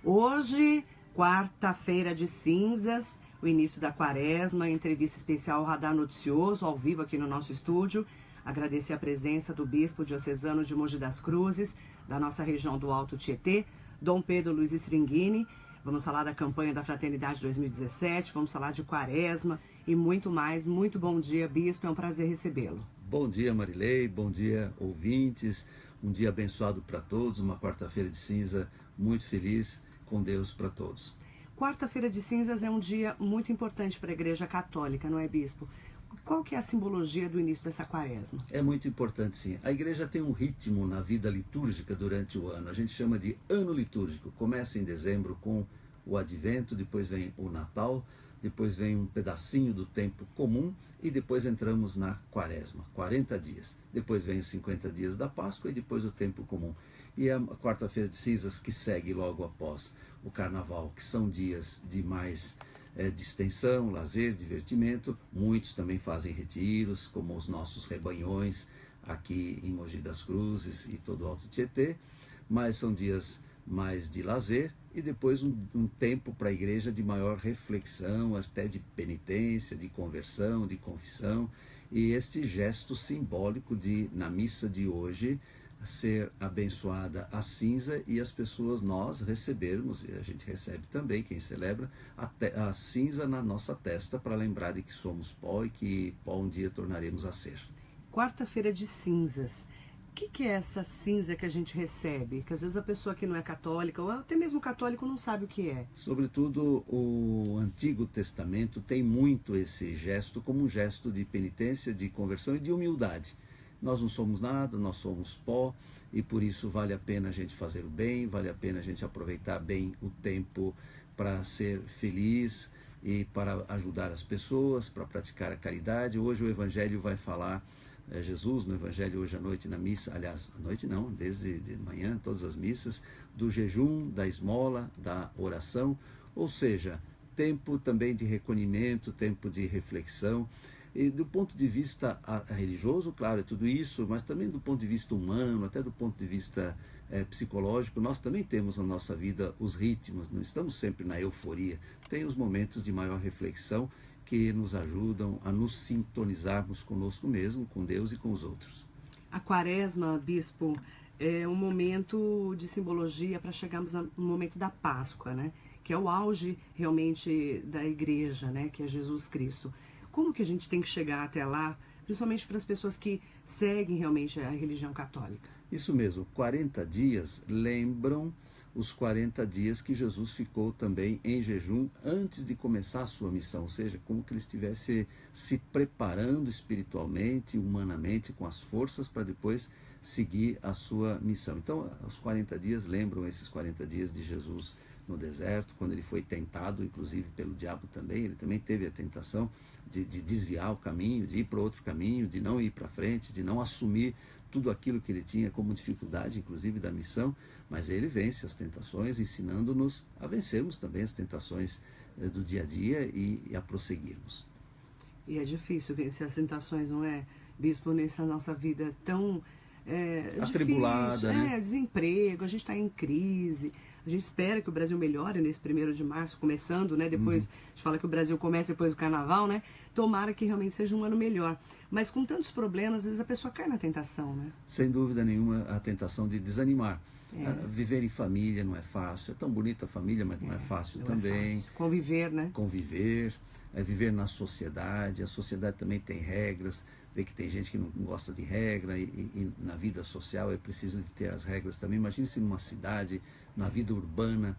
Hoje, quarta-feira de cinzas, o início da quaresma, entrevista especial ao Radar Noticioso, ao vivo aqui no nosso estúdio. Agradecer a presença do Bispo Diocesano de Mogi das Cruzes, da nossa região do Alto Tietê, Dom Pedro Luiz Stringini. Vamos falar da campanha da Fraternidade 2017, vamos falar de quaresma e muito mais. Muito bom dia, Bispo, é um prazer recebê-lo. Bom dia, Marilei, bom dia, ouvintes. Um dia abençoado para todos, uma quarta-feira de cinza muito feliz, com Deus para todos. Quarta-feira de cinzas é um dia muito importante para a Igreja Católica, não é, Bispo? Qual que é a simbologia do início dessa quaresma? É muito importante, sim. A Igreja tem um ritmo na vida litúrgica durante o ano. A gente chama de ano litúrgico. Começa em dezembro com o Advento, depois vem o Natal, depois vem um pedacinho do tempo comum e depois entramos na quaresma, 40 dias. Depois vem os 50 dias da Páscoa e depois o tempo comum. E a quarta-feira de cinzas que segue logo após o Carnaval, que são dias de mais distensão, lazer, divertimento. Muitos também fazem retiros, como os nossos rebanhões aqui em Mogi das Cruzes e todo o Alto Tietê, mas são dias mais de lazer e depois um tempo para a igreja de maior reflexão, até de penitência, de conversão, de confissão, e este gesto simbólico de, na missa de hoje, ser abençoada a cinza e as pessoas, nós recebermos, e a gente recebe também, quem celebra, a cinza na nossa testa para lembrar de que somos pó e que pó um dia tornaremos a ser. Quarta-feira de cinzas. O que é essa cinza que a gente recebe? Que às vezes a pessoa que não é católica, ou até mesmo católico, não sabe o que é. Sobretudo o Antigo Testamento tem muito esse gesto como um gesto de penitência, de conversão e de humildade. Nós não somos nada, nós somos pó, e por isso vale a pena a gente fazer o bem, vale a pena a gente aproveitar bem o tempo para ser feliz e para ajudar as pessoas, para praticar a caridade. Hoje o Evangelho vai falar, Jesus no Evangelho hoje à noite na missa, aliás, à noite não, desde de manhã, todas as missas, do jejum, da esmola, da oração, ou seja, tempo também de recolhimento, tempo de reflexão. E do ponto de vista religioso, claro, é tudo isso, mas também do ponto de vista humano, até do ponto de vista psicológico, nós também temos na nossa vida os ritmos, não estamos sempre na euforia, tem os momentos de maior reflexão que nos ajudam a nos sintonizarmos conosco mesmo, com Deus e com os outros. A quaresma, Bispo, é um momento de simbologia para chegarmos no momento da Páscoa, né? Que é o auge realmente da igreja, né? Que é Jesus Cristo. Como que a gente tem que chegar até lá, principalmente para as pessoas que seguem realmente a religião católica? Isso mesmo, 40 dias lembram os 40 dias que Jesus ficou também em jejum antes de começar a sua missão, ou seja, como que ele estivesse se preparando espiritualmente, humanamente, com as forças para depois seguir a sua missão. Então, os 40 dias lembram esses 40 dias de Jesus no deserto, quando ele foi tentado, inclusive pelo diabo também. Ele também teve a tentação de desviar o caminho, de ir para outro caminho, de não ir para frente, de não assumir tudo aquilo que ele tinha como dificuldade, inclusive da missão, mas ele vence as tentações, ensinando-nos a vencermos também as tentações do dia a dia e a prosseguirmos. E é difícil vencer as tentações, não é, Bispo, nessa nossa vida tão atribulada, difícil, né? Desemprego, a gente está em crise, a gente espera que o Brasil melhore nesse 1º de março, começando, né? Depois a gente fala que o Brasil começa depois do Carnaval, né? Tomara que realmente seja um ano melhor. Mas com tantos problemas, às vezes a pessoa cai na tentação, né? Sem dúvida nenhuma, a tentação de desanimar. Viver em família não é fácil, é tão bonita a família, mas não é fácil também. É fácil. Conviver, né? Conviver, viver na sociedade, a sociedade também tem regras, vê que tem gente que não gosta de regra e na vida social é preciso de ter as regras também. Imagine se numa cidade, na vida urbana,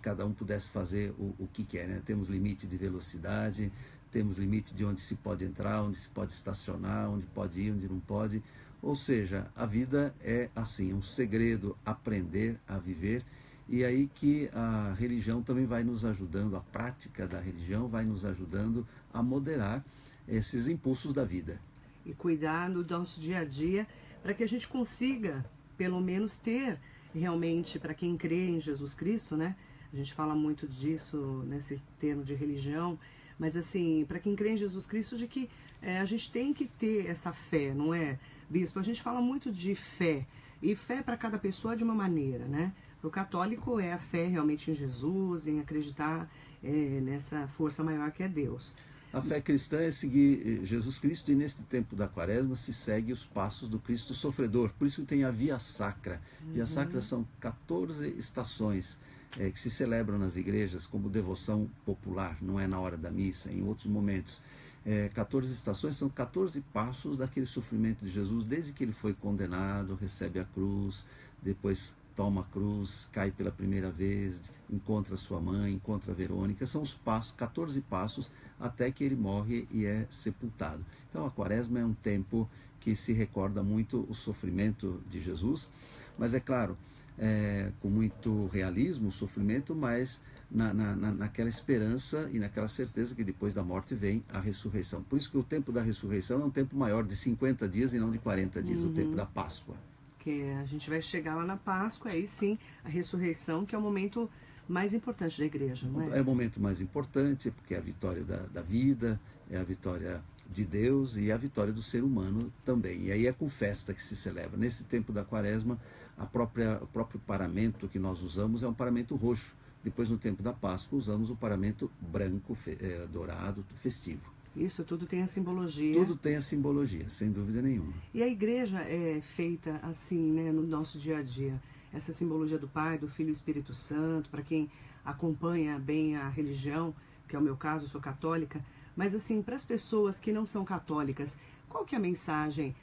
cada um pudesse fazer o que quer, né? Temos limite de velocidade, temos limite de onde se pode entrar, onde se pode estacionar, onde pode ir, onde não pode. Ou seja, a vida é assim, é um segredo aprender a viver, e aí que a religião também vai nos ajudando, a prática da religião vai nos ajudando a moderar esses impulsos da vida. E cuidar do nosso dia a dia para que a gente consiga, pelo menos, ter realmente, para quem crê em Jesus Cristo, né? A gente fala muito disso nesse termo de religião, mas assim, para quem crê em Jesus Cristo, de que a gente tem que ter essa fé, não é, Bispo? A gente fala muito de fé, e fé para cada pessoa é de uma maneira, né? O católico é a fé realmente em Jesus, em acreditar nessa força maior que é Deus. A fé cristã é seguir Jesus Cristo, e neste tempo da quaresma se segue os passos do Cristo sofredor. Por isso tem a Via Sacra. Via Sacra são 14 estações que se celebram nas igrejas como devoção popular, não é na hora da missa, em outros momentos. 14 estações são 14 passos daquele sofrimento de Jesus, desde que ele foi condenado, recebe a cruz, depois toma a cruz, cai pela primeira vez, encontra sua mãe, encontra a Verônica. São os passos, 14 passos, até que ele morre e é sepultado. Então a quaresma é um tempo que se recorda muito o sofrimento de Jesus, mas é claro, com muito realismo o sofrimento, mas naquela esperança e naquela certeza que depois da morte vem a ressurreição. Por isso que o tempo da ressurreição é um tempo maior, de 50 dias e não de 40 dias, o tempo da Páscoa. Que a gente vai chegar lá na Páscoa, aí sim, a ressurreição, que é o momento mais importante da igreja, não é? É o momento mais importante, porque é a vitória da vida, é a vitória de Deus e a vitória do ser humano também. E aí é com festa que se celebra. Nesse tempo da quaresma, o próprio paramento que nós usamos é um paramento roxo. Depois, no tempo da Páscoa, usamos o paramento branco, dourado, festivo. Isso tudo tem a simbologia. Tudo tem a simbologia, sem dúvida nenhuma. E a igreja é feita assim, né, no nosso dia a dia. Essa simbologia do Pai, do Filho e do Espírito Santo, para quem acompanha bem a religião, que é o meu caso, eu sou católica. Mas assim, para as pessoas que não são católicas, qual que é a mensagem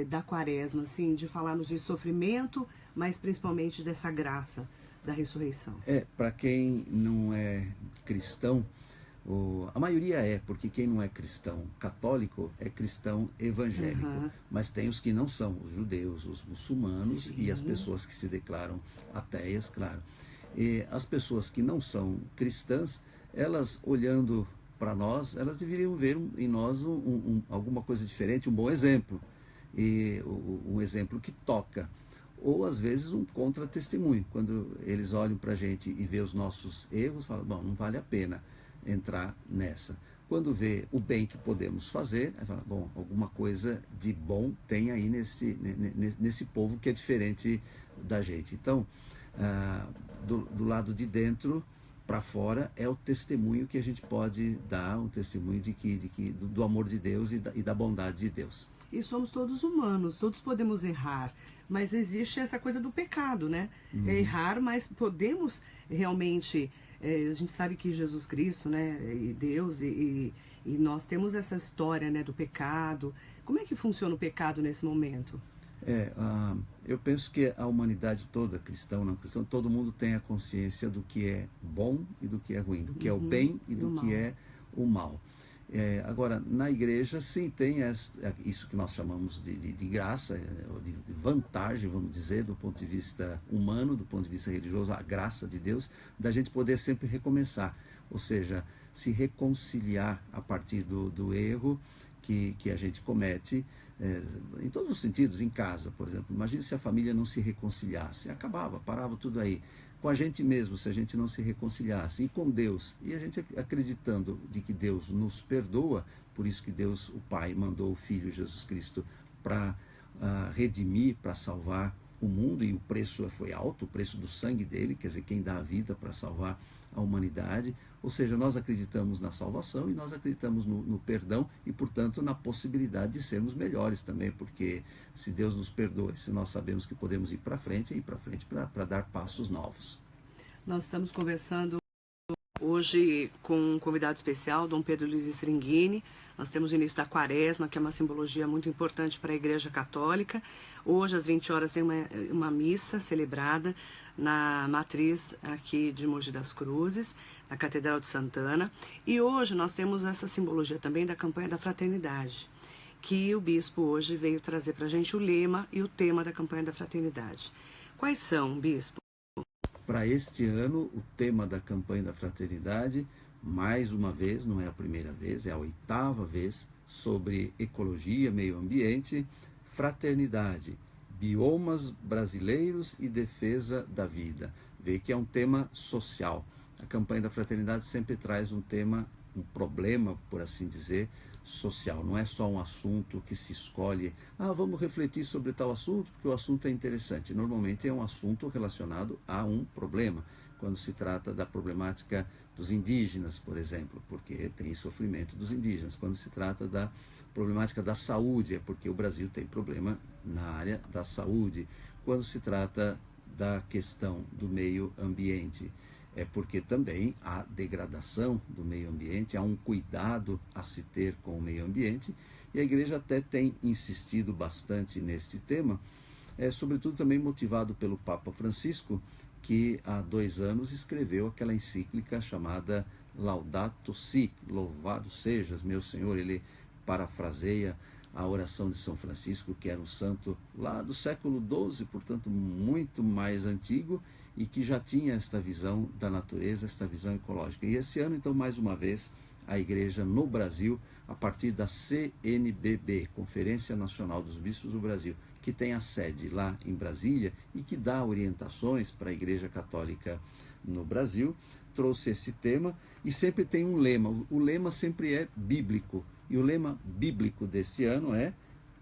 da quaresma, assim, de falarmos de sofrimento, mas principalmente dessa graça da ressurreição? Para quem não é cristão, a maioria porque quem não é cristão católico é cristão evangélico, mas tem os que não são, os judeus, os muçulmanos. Sim. E as pessoas que se declaram ateias, claro. E as pessoas que não são cristãs, elas olhando para nós, elas deveriam ver em nós alguma coisa diferente, um bom exemplo, e um exemplo que toca. Ou às vezes um contra-testemunho, quando eles olham para a gente e vê os nossos erros, falam, bom, não vale a pena entrar nessa. Quando vê o bem que podemos fazer, aí fala, bom, alguma coisa de bom tem aí nesse povo que é diferente da gente. Então, do lado de dentro para fora é o testemunho que a gente pode dar, um testemunho do amor de Deus e da bondade de Deus. E somos todos humanos, todos podemos errar, mas existe essa coisa do pecado, né? É errar, mas podemos realmente, a gente sabe que Jesus Cristo, né, e Deus, e nós temos essa história, né, do pecado. Como é que funciona o pecado nesse momento? Eu penso que a humanidade toda, cristão, não cristão, todo mundo tem a consciência do que é bom e do que é ruim, do que é o bem e do que é o mal. Agora, na igreja, sim, tem isso que nós chamamos de graça, de vantagem, vamos dizer, do ponto de vista humano, do ponto de vista religioso, a graça de Deus, da gente poder sempre recomeçar, ou seja, se reconciliar a partir do erro que a gente comete, em todos os sentidos, em casa, por exemplo. Imagine se a família não se reconciliasse, parava tudo aí. Com a gente mesmo, se a gente não se reconciliasse, e com Deus, e a gente acreditando de que Deus nos perdoa, por isso que Deus, o Pai, mandou o Filho Jesus Cristo para redimir, para salvar o mundo, e o preço foi alto, o preço do sangue dele, quer dizer, quem dá a vida para salvar a humanidade. Ou seja, nós acreditamos na salvação e nós acreditamos no perdão e, portanto, na possibilidade de sermos melhores também, porque se Deus nos perdoa, se nós sabemos que podemos ir para frente para dar passos novos. Nós estamos conversando hoje com um convidado especial, Dom Pedro Luiz Stringini. Nós temos o início da quaresma, que é uma simbologia muito importante para a Igreja Católica. Hoje, às 20 horas, tem uma missa celebrada na matriz aqui de Mogi das Cruzes, na Catedral de Santana. E hoje nós temos essa simbologia também da campanha da fraternidade, que o bispo hoje veio trazer para a gente o lema e o tema da campanha da fraternidade. Quais são, bispo? Para este ano, o tema da campanha da fraternidade, mais uma vez, não é a primeira vez, é a 8ª vez, sobre ecologia, meio ambiente, fraternidade, biomas brasileiros e defesa da vida. Vê que é um tema social. A campanha da fraternidade sempre traz um tema um problema, por assim dizer, social. Não é só um assunto que se escolhe, vamos refletir sobre tal assunto porque o assunto é interessante. Normalmente é um assunto relacionado a um problema, quando se trata da problemática dos indígenas, por exemplo, porque tem sofrimento dos indígenas. Quando se trata da problemática da saúde, é porque o Brasil tem problema na área da saúde. Quando se trata da questão do meio ambiente, é porque também há degradação do meio ambiente, há um cuidado a se ter com o meio ambiente, e a igreja até tem insistido bastante neste tema, sobretudo também motivado pelo Papa Francisco, que há 2 anos escreveu aquela encíclica chamada Laudato Si, louvado sejas, meu Senhor. Ele parafraseia a oração de São Francisco, que era um santo lá do século XII, portanto muito mais antigo, e que já tinha esta visão da natureza, esta visão ecológica. E esse ano, então, mais uma vez, a igreja no Brasil, a partir da CNBB, Conferência Nacional dos Bispos do Brasil, que tem a sede lá em Brasília e que dá orientações para a Igreja Católica no Brasil, trouxe esse tema e sempre tem um lema. O lema sempre é bíblico, e o lema bíblico desse ano é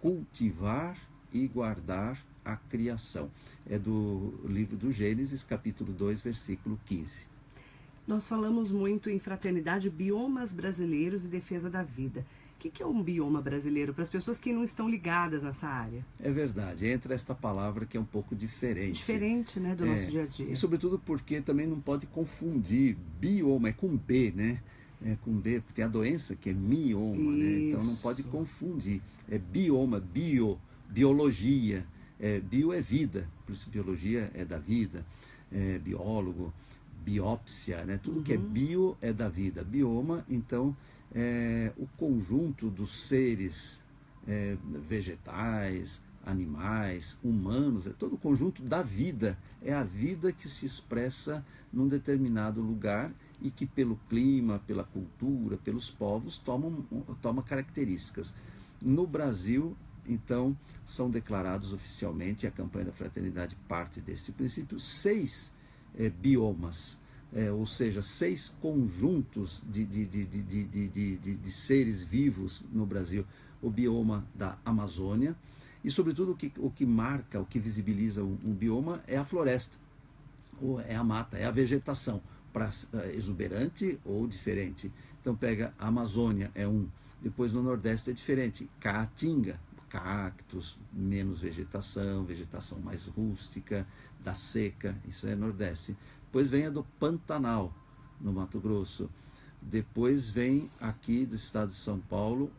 cultivar e guardar a criação. É do livro do Gênesis, capítulo 2, versículo 15. Nós falamos muito em fraternidade, biomas brasileiros e defesa da vida. O que é um bioma brasileiro para as pessoas que não estão ligadas nessa área? É verdade, entra esta palavra que é um pouco diferente. Diferente, né, do nosso dia a dia. E sobretudo porque também não pode confundir. Bioma é com B, né? É com B, porque tem a doença que é mioma, né? Então não pode confundir. É bioma, biologia. Bio é vida, por isso biologia é da vida. Biólogo, biópsia, né? Tudo que é bio é da vida. Bioma, então, o conjunto dos seres vegetais, animais, humanos, é todo o conjunto da vida. É a vida que se expressa num determinado lugar e que pelo clima, pela cultura, pelos povos, toma características. No Brasil, então, são declarados oficialmente, a campanha da fraternidade parte desse princípio, 6 biomas, ou seja, 6 conjuntos de seres vivos no Brasil. O bioma da Amazônia, e sobretudo o que marca, o que visibiliza um bioma é a floresta, ou é a mata, é a vegetação, exuberante ou diferente. Então pega a Amazônia, é um. Depois no Nordeste é diferente, Caatinga, cactos, menos vegetação mais rústica, da seca, isso é Nordeste. Depois vem a do Pantanal, no Mato Grosso. Depois vem aqui do estado de São Paulo,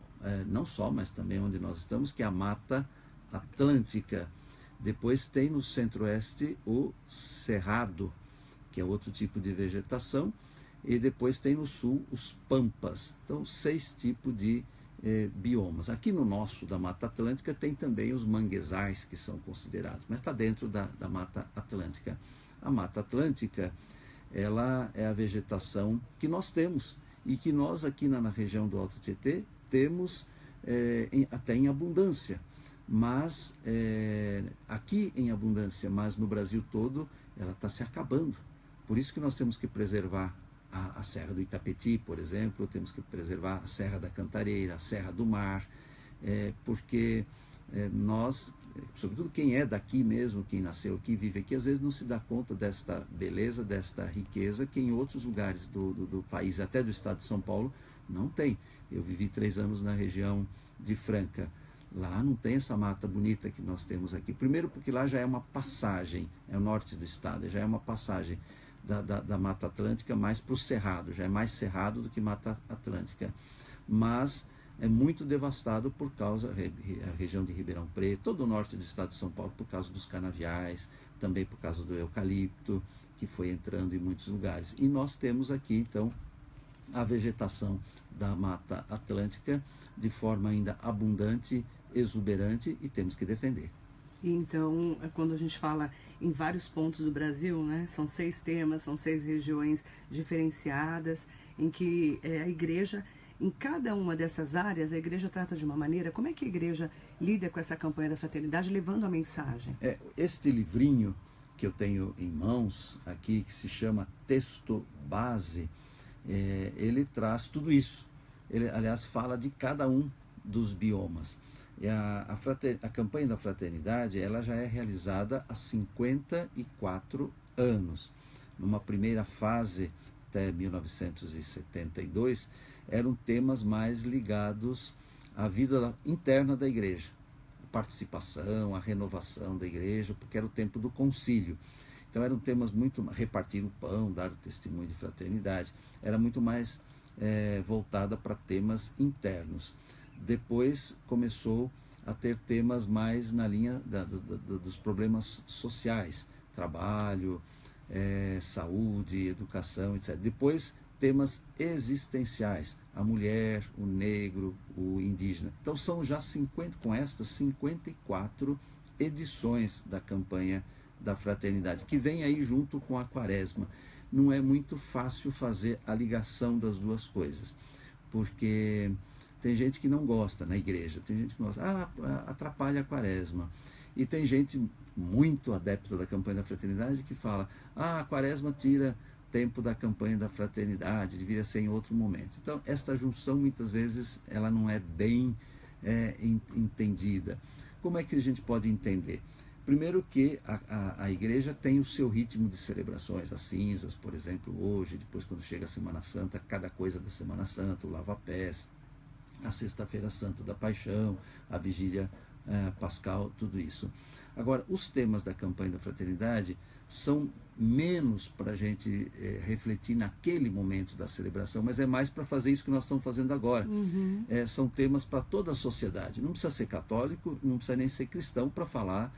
não só, mas também onde nós estamos, que é a Mata Atlântica. Depois tem no Centro-Oeste o Cerrado, que é outro tipo de vegetação. E depois tem no Sul os Pampas. Então, 6 tipos de biomas. Aqui no nosso, da Mata Atlântica, tem também os manguezais que são considerados, mas está dentro da Mata Atlântica. A Mata Atlântica, ela é a vegetação que nós temos e que nós aqui na região do Alto Tietê temos até em abundância, mas aqui em abundância, mas no Brasil todo ela está se acabando. Por isso que nós temos que preservar a Serra do Itapetí, por exemplo, temos que preservar a Serra da Cantareira, a Serra do Mar, porque nós, sobretudo quem é daqui mesmo, quem nasceu aqui, vive aqui, às vezes não se dá conta desta beleza, desta riqueza que em outros lugares do país, até do estado de São Paulo, não tem. Eu vivi 3 anos na região de Franca. Lá não tem essa mata bonita que nós temos aqui. Primeiro porque lá já é uma passagem, é o norte do estado, já é uma passagem da Mata Atlântica mais para o Cerrado, já é mais Cerrado do que Mata Atlântica. Mas é muito devastado por causa a região de Ribeirão Preto, todo o norte do estado de São Paulo, por causa dos canaviais, também por causa do eucalipto, que foi entrando em muitos lugares. E nós temos aqui, então, a vegetação da Mata Atlântica de forma ainda abundante, exuberante, e temos que defender. Então, quando a gente fala em vários pontos do Brasil, né, são 6 temas, são 6 regiões diferenciadas, em que a igreja, em cada uma dessas áreas, a igreja trata de uma maneira. Como é que a igreja lida com essa campanha da fraternidade, levando a mensagem? Este livrinho que eu tenho em mãos aqui, que se chama Texto Base, ele traz tudo isso. Ele, aliás, fala de cada um dos biomas. E a campanha da fraternidade, ela já é realizada há 54 anos. Numa primeira fase, até 1972, eram temas mais ligados à vida interna da igreja, a participação, a renovação da igreja, porque era o tempo do concílio. Então eram temas muito, repartir o pão, dar o testemunho de fraternidade, era muito mais voltada para temas internos. Depois começou a ter temas mais na linha dos problemas sociais, trabalho, saúde, educação, etc. Depois, temas existenciais, a mulher, o negro, o indígena. Então são já 50, com estas 54 edições da campanha da fraternidade, que vem aí junto com a quaresma. Não é muito fácil fazer a ligação das duas coisas, porque tem gente que não gosta na igreja, tem gente que gosta, atrapalha a quaresma. E tem gente muito adepta da campanha da fraternidade que fala, a quaresma tira tempo da campanha da fraternidade, deveria ser em outro momento. Então, esta junção, muitas vezes, ela não é bem entendida. Como é que a gente pode entender? Primeiro que a igreja tem o seu ritmo de celebrações, as cinzas, por exemplo, hoje, depois quando chega a Semana Santa, cada coisa da Semana Santa, o lava-pés, a Sexta-feira Santa da Paixão, a Vigília Pascal, tudo isso. Agora, os temas da campanha da fraternidade são menos para a gente refletir naquele momento da celebração, mas é mais para fazer isso que nós estamos fazendo agora. São temas para toda a sociedade. Não precisa ser católico, não precisa nem ser cristão para falar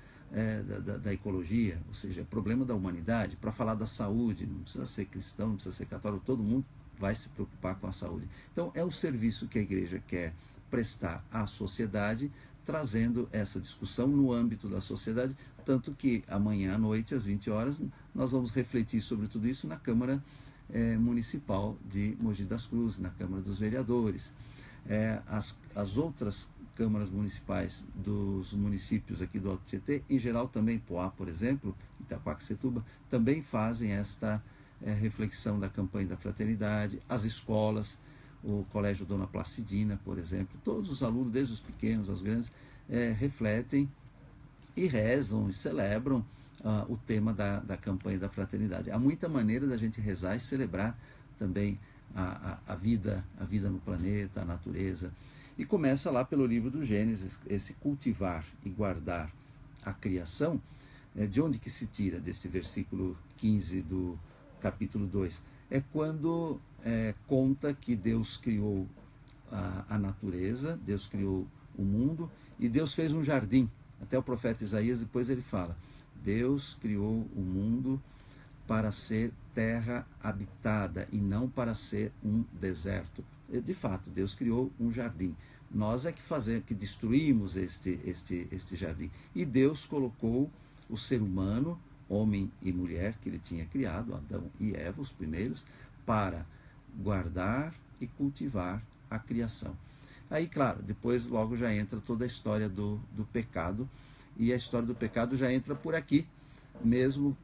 da ecologia, ou seja, problema da humanidade, para falar da saúde. Não precisa ser cristão, não precisa ser católico, todo mundo vai se preocupar com a saúde. Então, é o serviço que a igreja quer prestar à sociedade, trazendo essa discussão no âmbito da sociedade, tanto que amanhã à noite, às 20 horas, nós vamos refletir sobre tudo isso na Câmara Municipal de Mogi das Cruzes, na Câmara dos Vereadores. As outras câmaras municipais dos municípios aqui do Alto Tietê, em geral também Poá, por exemplo, Itaquaquecetuba, também fazem esta reflexão da campanha da fraternidade. As escolas, o Colégio Dona Placidina, por exemplo, todos os alunos, desde os pequenos aos grandes, refletem e rezam e celebram o tema da campanha da fraternidade. Há muita maneira da gente rezar e celebrar também a vida no planeta, a natureza. E começa lá pelo livro do Gênesis, esse cultivar e guardar a criação. De onde que se tira desse versículo 15 do capítulo 2? É quando conta que Deus criou a natureza, Deus criou o mundo e Deus fez um jardim. Até o profeta Isaías depois ele fala, Deus criou o mundo para ser terra habitada e não para ser um deserto. De fato, Deus criou um jardim. Nós é que destruímos este jardim. E Deus colocou o ser humano, homem e mulher, que ele tinha criado, Adão e Eva, os primeiros, para guardar e cultivar a criação. Aí, claro, depois logo já entra toda a história do pecado, e a história do pecado já entra por aqui, mesmo,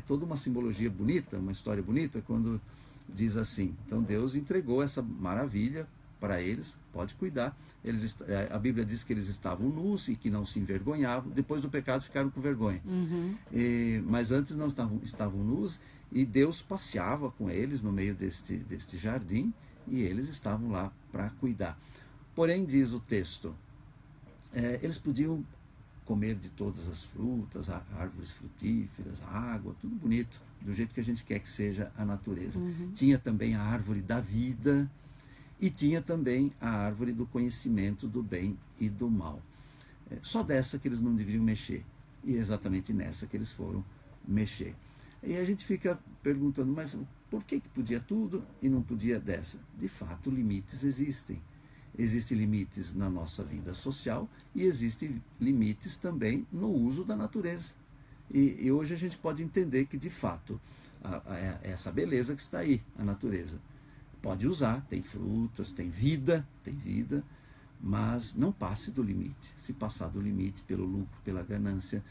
toda uma simbologia bonita, uma história bonita, quando diz assim, então Deus entregou essa maravilha para eles, pode cuidar. A Bíblia diz que eles estavam nus e que não se envergonhavam, depois do pecado ficaram com vergonha. Mas antes não estavam nus, e Deus passeava com eles no meio deste jardim, e eles estavam lá para cuidar. Porém, diz o texto, eles podiam comer de todas as frutas, árvores frutíferas, água, tudo bonito, do jeito que a gente quer que seja a natureza. Tinha também a árvore da vida e tinha também a árvore do conhecimento do bem e do mal. Só dessa que eles não deveriam mexer, e é exatamente nessa que eles foram mexer. E a gente fica perguntando, mas por que podia tudo e não podia dessa? De fato, limites existem. Existem limites na nossa vida social e existem limites também no uso da natureza. E hoje a gente pode entender que, de fato, essa beleza que está aí, a natureza, pode usar, tem frutas, tem vida, mas não passe do limite. Se passar do limite pelo lucro, pela ganância,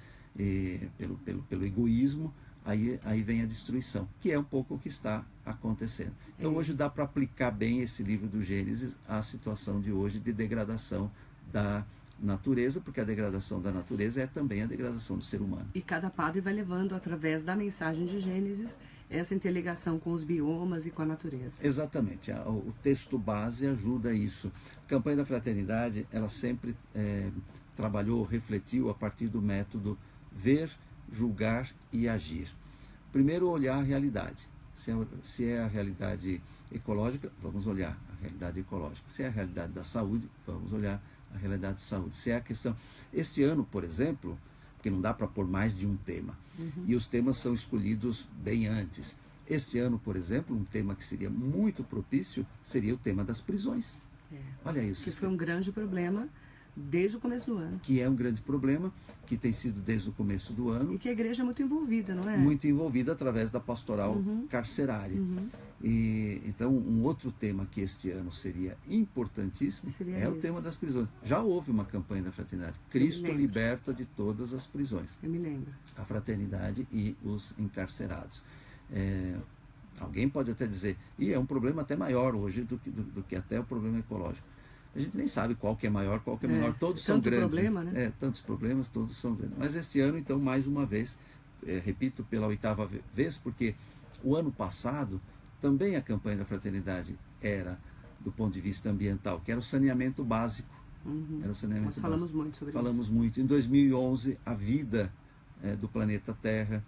pelo egoísmo, aí vem a destruição, que é um pouco o que está acontecendo. Então hoje dá para aplicar bem esse livro do Gênesis à situação de hoje de degradação da natureza, porque a degradação da natureza é também a degradação do ser humano. E cada padre vai levando, através da mensagem de Gênesis, essa interligação com os biomas e com a natureza. Exatamente. O texto base ajuda isso. A campanha da fraternidade, ela sempre trabalhou, refletiu a partir do método ver, julgar e agir. Primeiro, olhar a realidade. Se é a realidade ecológica, vamos olhar a realidade ecológica. Se é a realidade da saúde, vamos olhar a realidade da saúde. Se é a questão... Esse ano, por exemplo, porque não dá para pôr mais de um tema, e os temas são escolhidos bem antes. Este ano, por exemplo, um tema que seria muito propício seria o tema das prisões. Olha aí, que foi um grande problema desde o começo do ano. Que é um grande problema, que tem sido desde o começo do ano. E que a igreja é muito envolvida, não é? Muito envolvida através da pastoral carcerária. E, então, um outro tema que este ano seria importantíssimo é o tema das prisões. Já houve uma campanha da fraternidade. Cristo liberta de todas as prisões. Eu me lembro. A fraternidade e os encarcerados. Alguém pode até dizer, é um problema até maior hoje do que até o problema ecológico. A gente nem sabe qual que é maior, qual que é menor. Todos são grandes. Problema, né? Tantos problemas, todos são grandes. Mas este ano, então, mais uma vez, repito pela 8ª vez, porque o ano passado também a campanha da fraternidade era do ponto de vista ambiental, que era o saneamento básico. Era o saneamento Nós falamos muito sobre isso. Falamos muito. Em 2011, a vida do planeta Terra.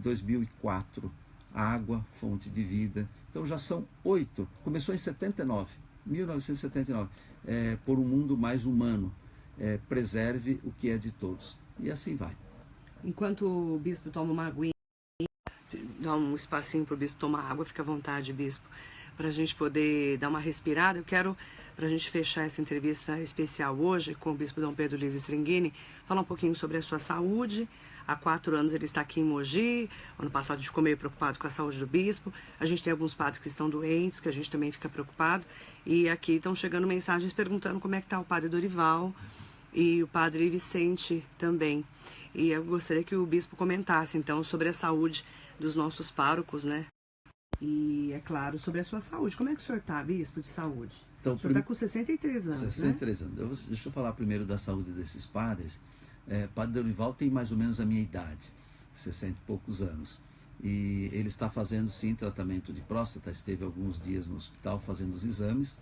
2004, água, fonte de vida. Então já são 8. Começou em 1979, por um mundo mais humano. Preserve o que é de todos. E assim vai. Enquanto o bispo toma uma aguinha, dá um espacinho para o bispo tomar água, fica à vontade, bispo, para a gente poder dar uma respirada. Eu quero, para a gente fechar essa entrevista especial hoje com o bispo Dom Pedro Luiz Stringini, falar um pouquinho sobre a sua saúde. Há 4 anos ele está aqui em Mogi. Ano passado a gente ficou meio preocupado com a saúde do bispo. A gente tem alguns padres que estão doentes, que a gente também fica preocupado. E aqui estão chegando mensagens perguntando como é que está o padre Dorival e o padre Vicente também. E eu gostaria que o bispo comentasse, então, sobre a saúde dos nossos párocos, né? E, é claro, sobre a sua saúde. Como é que o senhor está, bispo, de saúde? Então, o senhor está com 63 anos, 63 anos. Deixa eu falar primeiro da saúde desses padres. Padre Dorival tem mais ou menos a minha idade, 60 e poucos anos. E ele está fazendo, sim, tratamento de próstata. Esteve alguns dias no hospital fazendo os exames.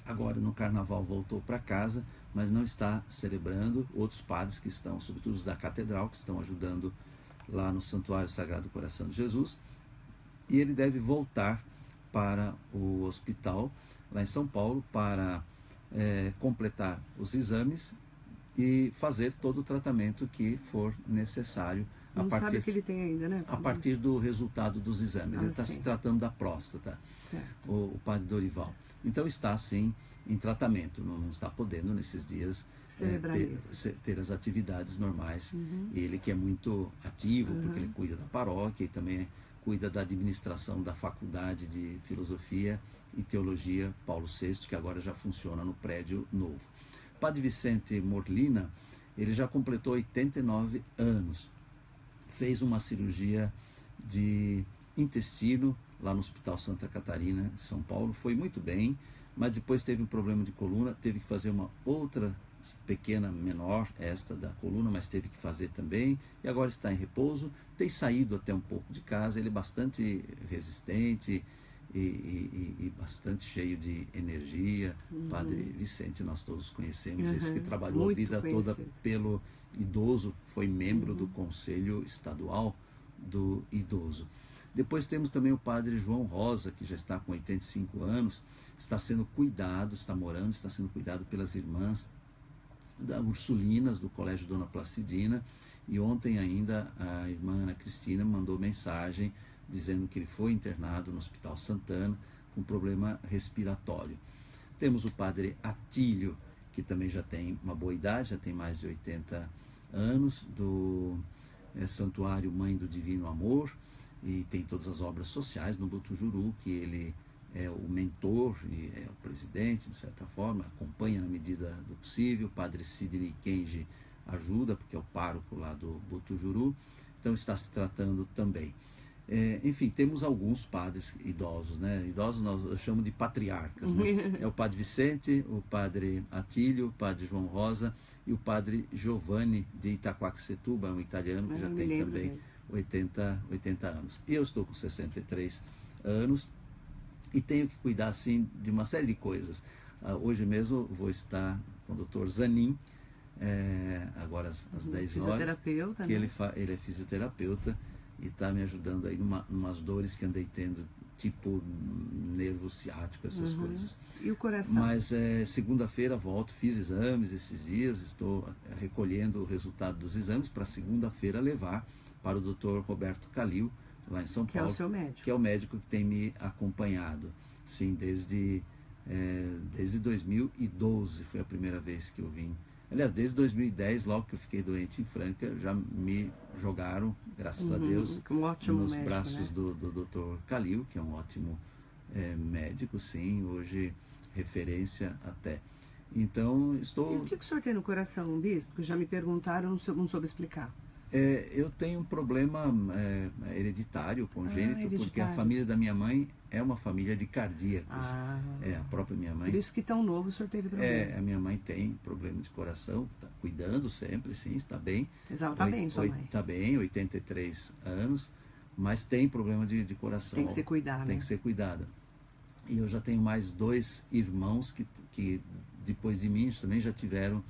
Agora, no carnaval, voltou para casa, mas não está celebrando. Outros padres que estão, sobretudo os da catedral, que estão ajudando lá no Santuário Sagrado Coração de Jesus. E ele deve voltar para o hospital, lá em São Paulo, para completar os exames e fazer todo o tratamento que for necessário. Não sabe o que ele tem ainda, né? A partir do resultado dos exames. Ele está se tratando da próstata, o padre Dorival. Então está, sim, em tratamento. Não está podendo, nesses dias, ter as atividades normais. Ele que é muito ativo, porque ele cuida da paróquia e também cuida da administração da Faculdade de Filosofia e Teologia Paulo VI, que agora já funciona no prédio novo. Padre Vicente Morlina, ele já completou 89 anos. Fez uma cirurgia de intestino lá no Hospital Santa Catarina, de São Paulo. Foi muito bem, mas depois teve um problema de coluna, teve que fazer uma outra pequena, menor, esta da coluna, mas teve que fazer também, e agora está em repouso. Tem saído até um pouco de casa. Ele é bastante resistente e bastante cheio de energia. Padre Vicente, nós todos conhecemos, esse que trabalhou a vida toda pelo idoso, foi membro do Conselho Estadual do Idoso. Depois temos também o padre João Rosa, que já está com 85 anos, está sendo cuidado, está sendo cuidado pelas irmãs da Ursulinas, do Colégio Dona Placidina, e ontem ainda a irmã Ana Cristina mandou mensagem dizendo que ele foi internado no Hospital Santana com problema respiratório. Temos o padre Atílio, que também já tem uma boa idade, já tem mais de 80 anos, do Santuário Mãe do Divino Amor, e tem todas as obras sociais no Butujuru, que ele é o mentor e é o presidente, de certa forma, acompanha na medida do possível. O padre Sidney Kenji ajuda, porque é o pároco lá do Butujuru. então está se tratando também. Enfim, temos alguns padres idosos, né? Idosos eu chamo de patriarcas, né? É o padre Vicente, o padre Atílio, o padre João Rosa e o padre Giovanni de Itaquaquecetuba, um italiano que já tem também 80 anos. E eu estou com 63 anos e tenho que cuidar, assim, de uma série de coisas. Hoje mesmo vou estar com o Dr. Zanin, agora às 10 horas, que né? ele é fisioterapeuta e está me ajudando aí umas dores que andei tendo, tipo nervo ciático, essas coisas. E o coração? Mas segunda-feira volto, fiz exames esses dias, estou recolhendo o resultado dos exames para segunda-feira levar para o Dr. Roberto Calil, lá em São Paulo. Que é o seu médico. Que é o médico que tem me acompanhado, sim, desde 2012 foi a primeira vez que eu vim. Aliás, desde 2010, logo que eu fiquei doente em Franca, já me jogaram, graças a Deus, nos médico, braços, né? do Dr. Calil, que é um ótimo médico, sim, hoje referência até. Então, estou... E o que o senhor tem no coração, bispo? Que já me perguntaram, não soube explicar. Eu tenho um problema hereditário, congênito, porque a família da minha mãe é uma família de cardíacos. A própria minha mãe. Por isso que tão novo o senhor teve problema. A minha mãe tem problema de coração, está cuidando sempre, sim, está bem. Mas ela está bem, sua mãe? Está bem, 83 anos, mas tem problema de coração. Tem que ser cuidada. Tem que ser cuidada. E eu já tenho mais 2 irmãos que depois de mim também já tiveram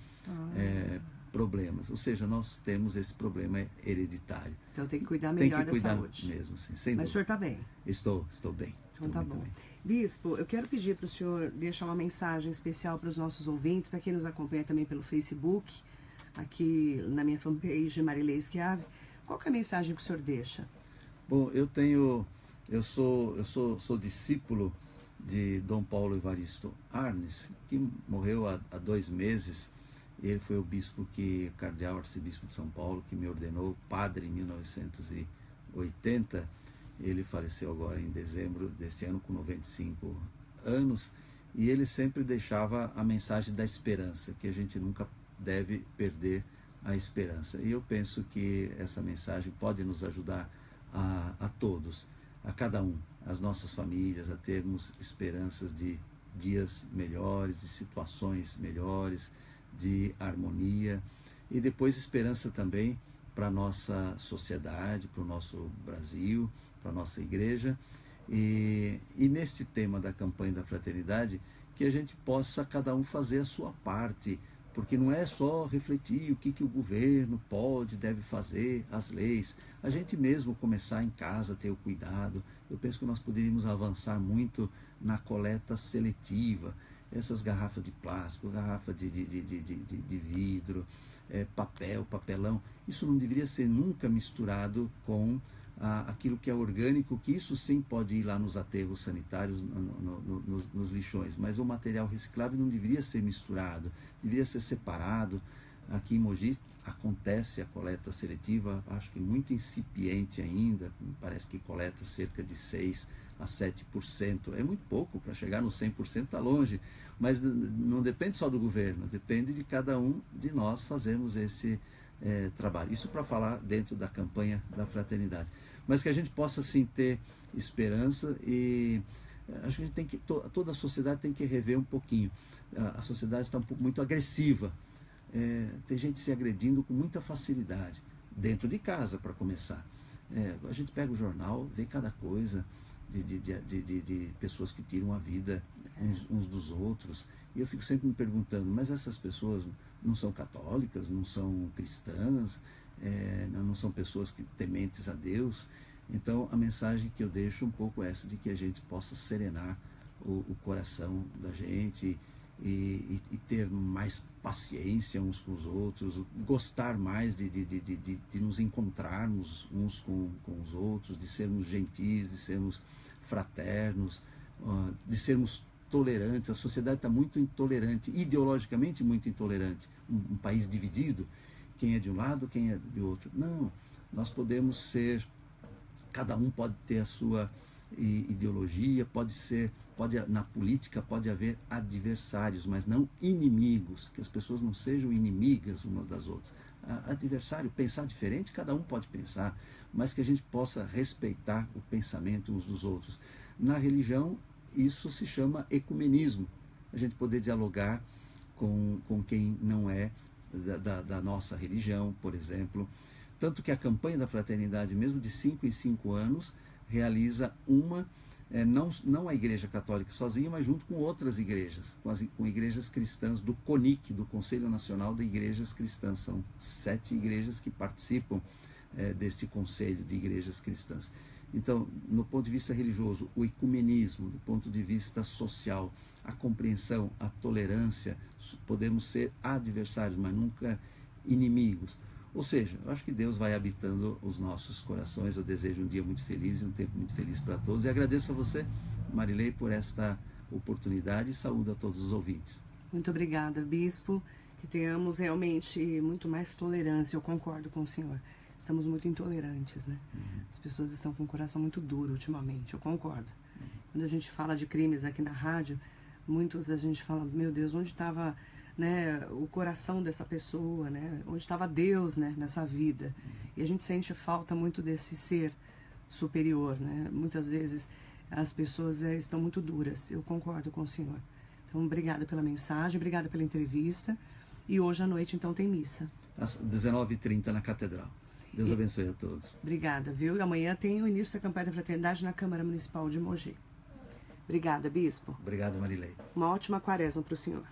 problemas, ou seja, nós temos esse problema hereditário. Então tem que cuidar melhor da saúde. Mesmo, sim, sem Mas dúvida. o senhor está bem? Estou bem. Então tá bom. Bispo, eu quero pedir para o senhor deixar uma mensagem especial para os nossos ouvintes, para quem nos acompanha também pelo Facebook, aqui na minha fanpage Marilei Schiavi. Qual que é a mensagem que o senhor deixa? Bom, eu sou discípulo de Dom Paulo Evaristo Arnes, que morreu há 2 meses. Ele foi o bispo cardeal arcebispo de São Paulo, que me ordenou padre em 1980. Ele faleceu agora em dezembro deste ano com 95 anos. E ele sempre deixava a mensagem da esperança, que a gente nunca deve perder a esperança. E eu penso que essa mensagem pode nos ajudar a todos, a cada um, as nossas famílias, a termos esperanças de dias melhores, de situações melhores, de harmonia, e depois esperança também para a nossa sociedade, para o nosso Brasil, para a nossa igreja, e neste tema da campanha da fraternidade, que a gente possa cada um fazer a sua parte, porque não é só refletir o que o governo pode, deve fazer, as leis, a gente mesmo começar em casa, ter o cuidado. Eu penso que nós poderíamos avançar muito na coleta seletiva, essas garrafas de plástico, garrafa de vidro, papelão, isso não deveria ser nunca misturado com aquilo que é orgânico, que isso sim pode ir lá nos aterros sanitários, nos lixões, mas o material reciclável não deveria ser misturado, deveria ser separado. Aqui em Mogi acontece a coleta seletiva, acho que muito incipiente ainda, parece que coleta cerca de 6 a 7%, é muito pouco, para chegar no 100% está longe, mas não depende só do governo, depende de cada um de nós fazermos esse trabalho. Isso para falar dentro da campanha da fraternidade, mas que a gente possa sim ter esperança, e acho que a gente tem que, toda a sociedade tem que rever um pouquinho. A sociedade está muito agressiva, tem gente se agredindo com muita facilidade, dentro de casa para começar. A gente pega o jornal, vê cada coisa de pessoas que tiram a vida uns dos outros, e eu fico sempre me perguntando, mas essas pessoas não são católicas, não são cristãs, não são pessoas tementes a Deus? Então a mensagem que eu deixo um pouco é essa, de que a gente possa serenar o coração da gente e ter mais paciência uns com os outros, gostar mais de nos encontrarmos uns com os outros, de sermos gentis, de sermos fraternos, de sermos tolerantes. A sociedade está muito intolerante, ideologicamente muito intolerante, um país dividido, quem é de um lado, quem é de outro. Não, nós podemos ser, cada um pode ter a sua ideologia, na política pode haver adversários, mas não inimigos, que as pessoas não sejam inimigas umas das outras. adversário, pensar diferente, cada um pode pensar, mas que a gente possa respeitar o pensamento uns dos outros. Na religião, isso se chama ecumenismo, a gente poder dialogar com quem não é da nossa religião, por exemplo. Tanto que a campanha da fraternidade, mesmo de 5 em 5 anos, realiza não a Igreja Católica sozinha, mas junto com outras igrejas, com igrejas cristãs do CONIC, do Conselho Nacional de Igrejas Cristãs. São 7 igrejas que participam deste Conselho de Igrejas Cristãs. Então, no ponto de vista religioso, o ecumenismo, do ponto de vista social, a compreensão, a tolerância, podemos ser adversários, mas nunca inimigos. Ou seja, eu acho que Deus vai habitando os nossos corações. Eu desejo um dia muito feliz e um tempo muito feliz para todos. E agradeço a você, Marilei, por esta oportunidade e saúdo a todos os ouvintes. Muito obrigada, Bispo. Que tenhamos realmente muito mais tolerância. Eu concordo com o senhor. Estamos muito intolerantes, né? As pessoas estão com o coração muito duro ultimamente, eu concordo. Quando a gente fala de crimes aqui na rádio, muitos a gente fala, meu Deus, onde estava, né, o coração dessa pessoa, né? Onde estava Deus, né, nessa vida? E a gente sente falta muito desse ser superior, né? Muitas vezes as pessoas estão muito duras, eu concordo com o senhor. Então, obrigada pela mensagem, obrigada pela entrevista. E hoje à noite, então, tem missa. Às 19h30 na Catedral. Deus abençoe a todos. Obrigada, viu? E amanhã tem o início da campanha da fraternidade na Câmara Municipal de Mogi. Obrigada, Bispo. Obrigado, Marilei. Uma ótima quaresma para o senhor.